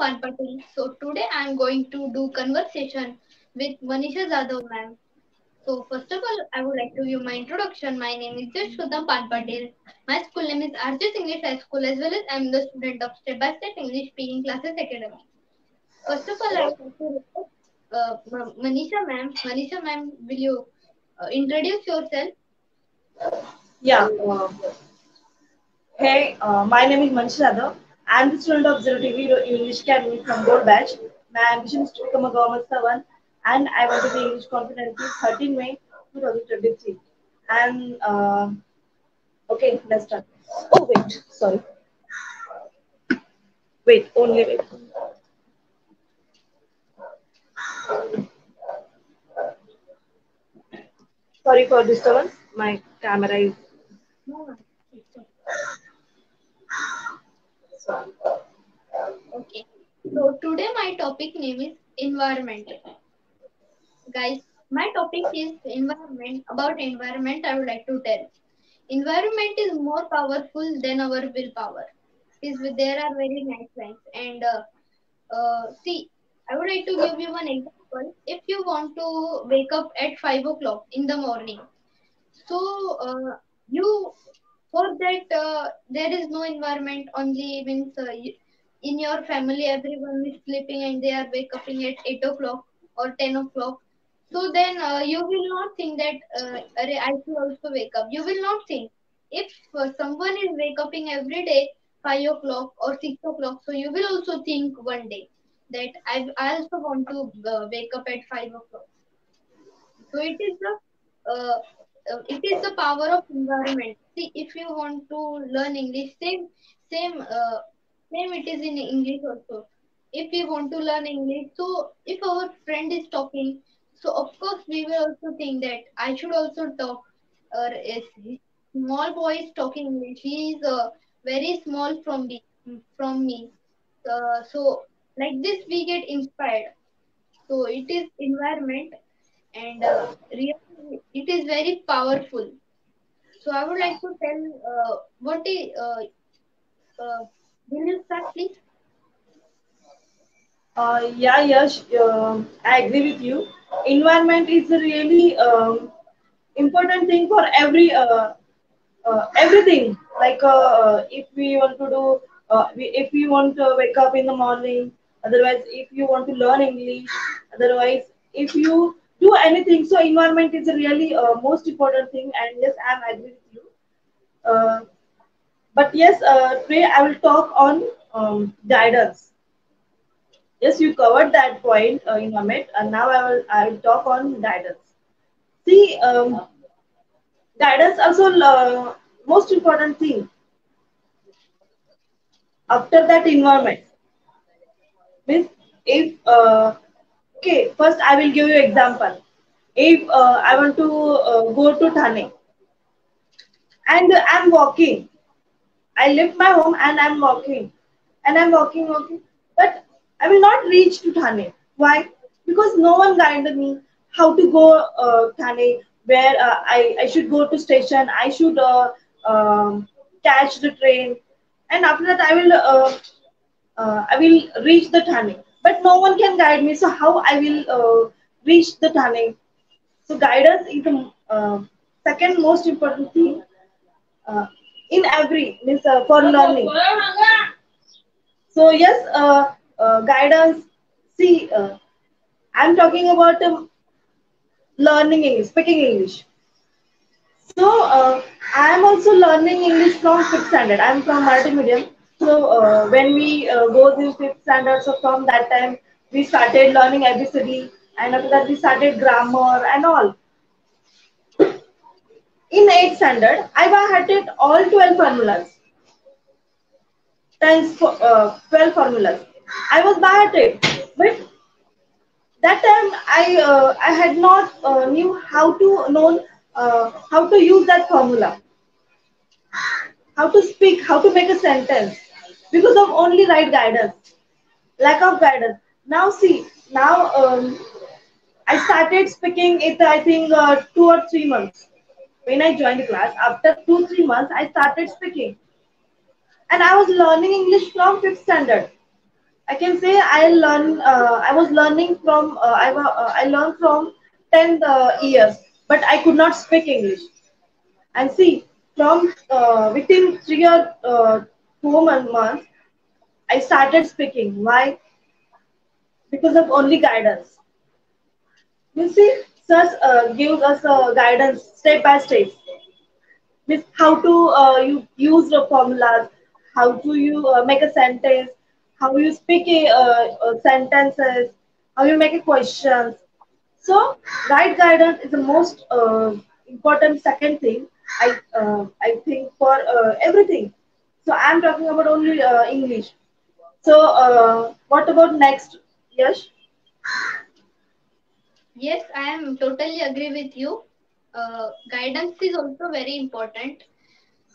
Pan Patil. So today I am going to do conversation with Manisha Jadhav ma'am. So first of all, I would like to give my introduction. My name is GAUTAM Pan Patil. My school name is RJ's English High School, as well as I am the student of Step by Step English Speaking Classes Academy. First of all, I would like to request Manisha ma'am. Manisha ma'am, will you introduce yourself? Yeah. Hey, my name is Manish Radha. I'm the student of Zero TV English Academy from Gold Batch. My ambition is to become a government servant, and I want to be English confident until 13 May 2023. And okay, let's start. Oh wait, sorry. Wait, only wait. Sorry for disturbance. My camera is. No, ma'am. It's Sorry. okay. So today my topic name is environment. Guys, my topic is environment. About environment, I would like to tell. Environment is more powerful than our willpower. There are very nice lines. And see, I would like to give you one example. If you want to wake up at 5 o'clock in the morning, so you for that there is no environment. Only means in your family everyone is sleeping and they are waking at 8 o'clock or 10 o'clock. So then you will not think that "Arey, I should also wake up. You will not think. If someone is waking every day 5 o'clock or 6 o'clock, so you will also think one day that I also want to wake up at 5 o'clock. So it is the power of environment. See, if you want to learn English, same same it is in English also. If we want to learn English, so if our friend is talking, so of course we will also think that I should also talk. Or is small boy is talking English. He is very small from me. So like this we get inspired. So it is environment and really it is very powerful. So I would like to tell what is will you start please? Yeah, yes, I agree with you. Environment is a really important thing for everything. Like if we want to do, if we want to wake up in the morning, otherwise, if you want to learn English, otherwise, if you do anything, so environment is a really most important thing. And yes, I'm agree with you. Uh, but yes, today I will talk on guidance. Yes, you covered that point, Mohammed, and now I will talk on guidance. See, guidance also most important thing after that environment means if okay, first I will give you example. If I want to go to Thane and I'm walking, I left my home and I'm walking, walking, but I will not reach to Thane. Why? Because no one guided me how to go Thane, where I should go to station, I should catch the train, and after that I will reach the Thane. But no one can guide me, so how I will reach the Thane? So guidance is the second most important thing uh, in every means for learning. So yes, guidance. See, I'm talking about learning English, speaking English. So I am also learning English from fifth standard. I'm from multimedia. So when we go in fifth standard, so from that time we started learning ABCD, and after that we started grammar and all. In eighth standard, I had all 12 formulas, times 12 formulas. I was bad at it, but that time I had not knew how to use that formula, how to speak, how to make a sentence, because of only right guidance, lack of guidance. Now see, now I started speaking it. I think 2 or 3 months when I joined the class. After 2 3 months, I started speaking, and I was learning English from fifth standard. I can say I learn. I was learning from. I learned from 10 years, but I could not speak English. And see, from within 4 months, I started speaking. Why? Because of only guidance. You see, such gives us guidance step by step. Means how to you use the formulas, how to you make a sentence, how you speak sentences, how you make a questions. So, right guidance is the most important second thing I think for everything. So I'm talking about only English. So what about next? Yes. Yes, I am totally agree with you. Guidance is also very important,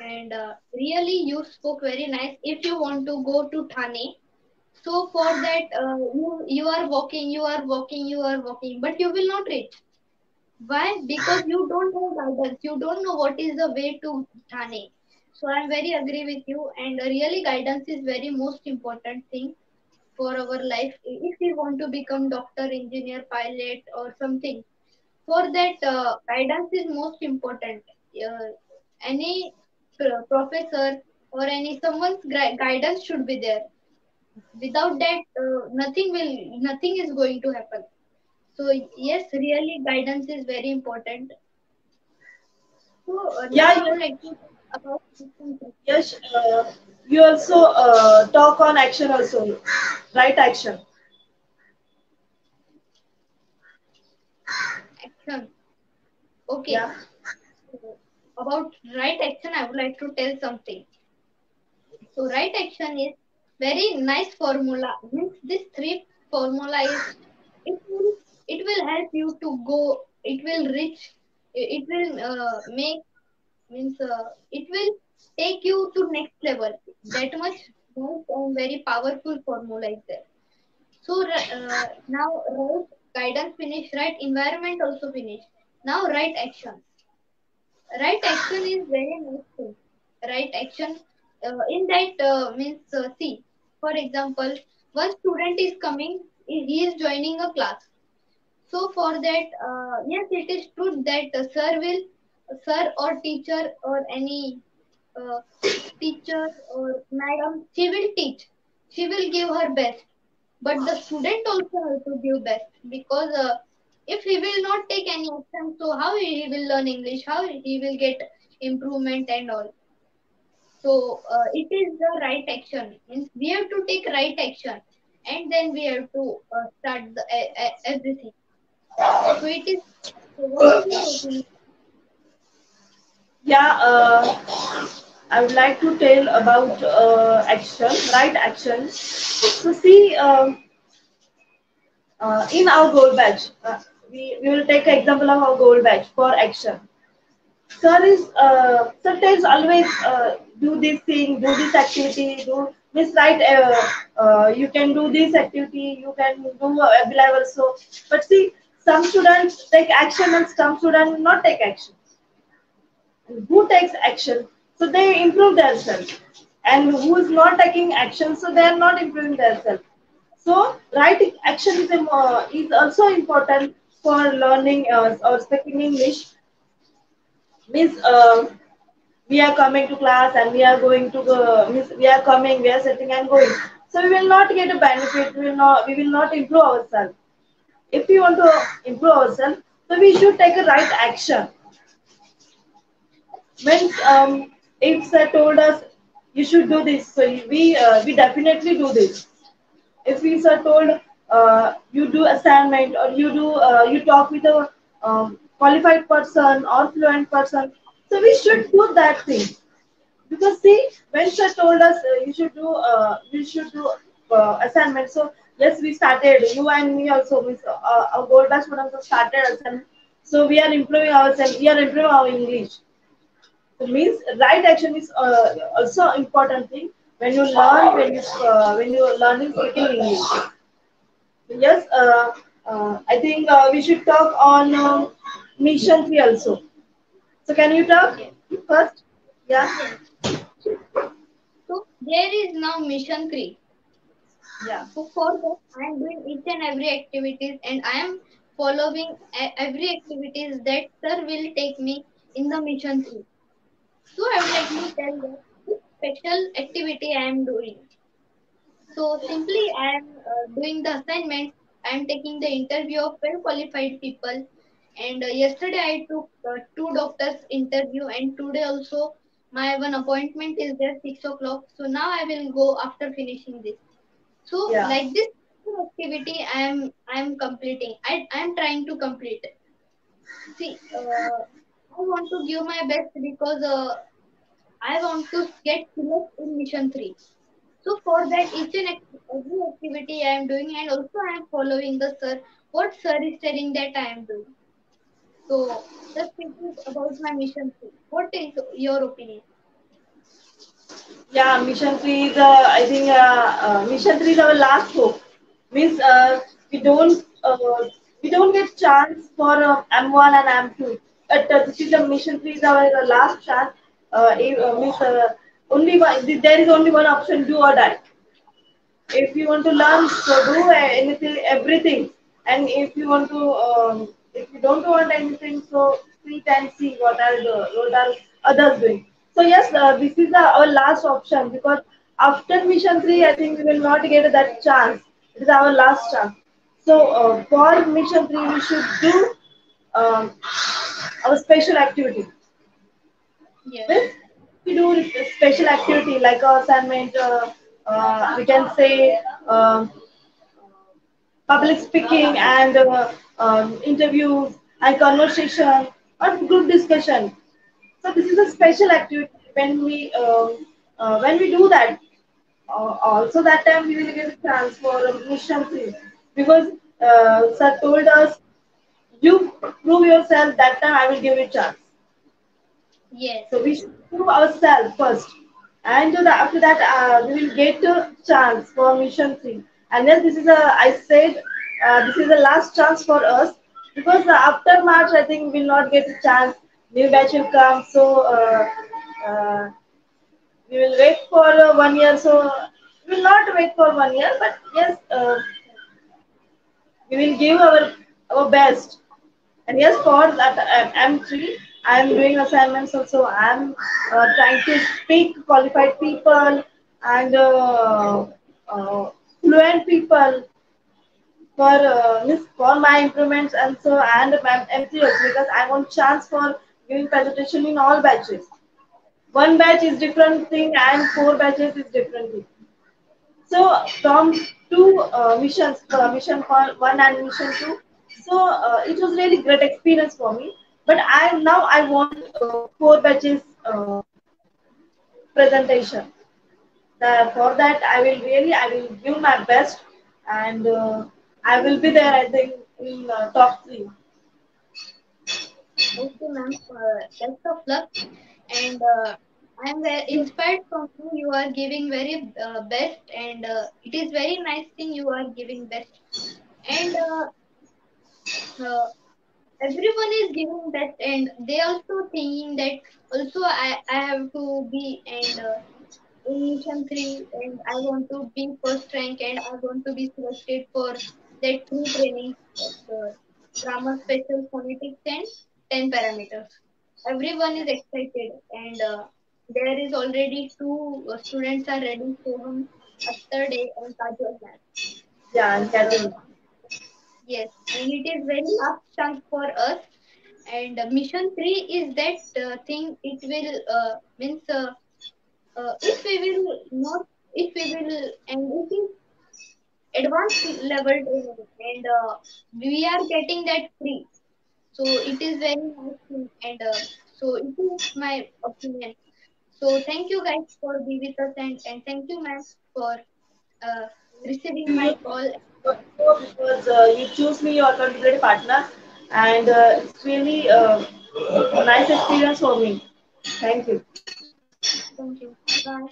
and really you spoke very nice. If you want to go to Thane, so for that you are walking, you are walking, but you will not reach. Why? Because you don't have guidance. You don't know what is the way to Thane. So I'm very agree with you, and really guidance is very most important thing for our life. If we want to become doctor, engineer, pilot, or something, for that guidance is most important. Uh, any professor or any someone's guidance should be there. Without that, nothing is going to happen. So yes, really guidance is very important. So now Yeah, I would yes, like to talk about different yes. You also talk on action also, right action. action. Okay. Yeah. So about right action, I would like to tell something. So right action is very nice formula. Means this three formula is it will it will help you to go. It will reach. It will make means it will take you to next level. That much nice and very powerful formula is there. So now right guidance finish, right environment also finish. Now right actions. Right action is very nice thing. Right action in that means see, for example, one student is coming, he is joining a class. So for that, yes, it is true that sir or teacher or any uh, teacher or madam, she will teach. She will give her best. But the student also has to give best because if he will not take any action, so how he will learn English? How he will get improvement and all? So it is the right action. Means we have to take right action, and then we have to start everything. So it is. So what is your opinion? Yeah. I would like to tell about action, right action. So see, in our goal batch, we will take an example of our goal batch for action. Sir tells always do this thing, do this activity, do this right. You can do this activity, you can do every level. So, but see, some students take action and some students not take action. And who takes action? So they improve themselves. And who is not taking action? So they are not improving themselves. So right action is also important for learning or speaking English. Means we are coming to class and we are going to go, means we are coming, we are sitting and going. So we will not get a benefit, we will not improve ourselves. If we want to improve ourselves, so we should take a right action. Means if sir told us you should do this, so we definitely do this. If we sir told you do assignment or you talk with a qualified person or fluent person, so we should do that thing. Because see, when sir told us we should do assignment. So yes, we started. You and me also. Means, our gold batch would also started assignment. So we are improving ourselves. We are improving our English. So means right action is also important thing when you learn when you are learning speaking English. So yes, I think we should talk on mission three also. So can you talk Yes, first? Yeah. yes. So there is now mission 3. Yeah. So for that, I am doing each and every activities, and I am following every activities that sir will take me in the mission 3. So I would like to tell that this special activity I am doing. So simply I am doing the assignments. I am taking the interview of well qualified people. And yesterday I took two doctors interview, and today also my one appointment is there 6 o'clock. So now I will go after finishing this. So Yeah. like this activity I am completing. I am trying to complete it. See, I want to give my best because I want to get select in mission 3. So for that each and every activity I am doing, and also I am following the sir what sir is telling that I am doing. So just this is about my mission 3. What is your opinion? Yeah, Mission 3 is, I think, Mission 3 is our last hope. Means we don't uh, we don't get chance for M1 and M2. But this is the Mission 3 is our last chance. Means only one, there is only one option: do or die. If you want to learn, so do anything, everything. And if you want to, if you don't want anything, so sit and see what are others doing. So yes, this is our last option, because after mission 3, I think we will not get that chance. It is our last chance. So for mission 3, we should do um, our special activity. Yes, Means we do a special activity like assignment. We can say public speaking and interviews and conversation or group discussion. So this is a special activity when we do that. Also that time we will get a chance for mission 3, because sir told us, you prove yourself. That time I will give you chance. yes, So we should prove ourselves first, and after that we will get a chance for mission 3. And then this is a, I said, this is the last chance for us, because after March I think we will not get a chance. New batch will come, so uh, we will wait for 1 year. So we will not wait for 1 year, but yes, we will give our best. And yes, for that M3, I am doing assignments also. I am trying to speak qualified people and fluent people for my improvements, and so and my M3 also, because I want chance for giving presentation in all batches. One batch is different thing and four batches is different thing. So from two missions, mission one and mission two, so it was really great experience for me. But I want four batches presentation. For that, I will give my best, and I will be there. I think in top three. okay, ma'am. Best of luck, and I am very inspired from you. You are giving very best, and it is very nice thing you are giving best. And uh, everyone is giving best, and they also thinking that also I have to be and in mission 3, and I want to be first rank, and I want to be selected for that 3 trainings of grammar, special phonetics, and 10 parameters. Everyone is excited, and there is already two students are ready, Soham yesterday and Kajal ma'am. Yeah, I'm And getting. yes, and it is very last chance for us. And mission 3 is that thing. It will means if we will not, if we will, and it is advanced level training, and we are getting that free. So it is very nice thing, and so it is my opinion. So thank you guys for being with us, and thank you ma'am for uh, receiving To you my call. also, because you choose me your accountability partner, and it's really a nice experience for me. Thank you. Thank you. Bye.